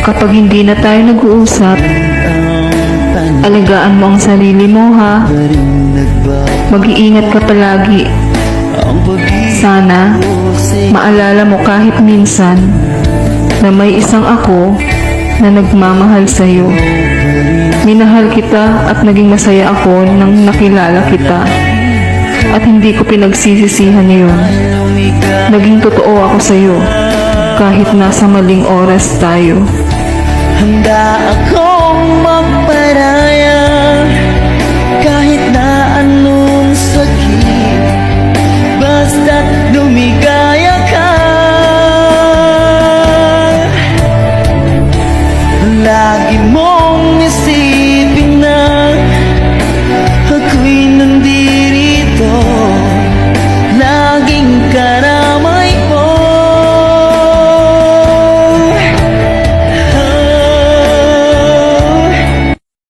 Kapag hindi na tayo nag-uusap, alagaan mo ang sarili mo, ha? Mag-iingat ka palagi. Sana maalala mo kahit minsan na may isang ako na nagmamahal sa'yo. Minahal kita at naging masaya ako nang nakilala kita. At hindi ko pinagsisisihan yun. Naging totoo ako sa'yo kahit nasa maling oras tayo. Handa akong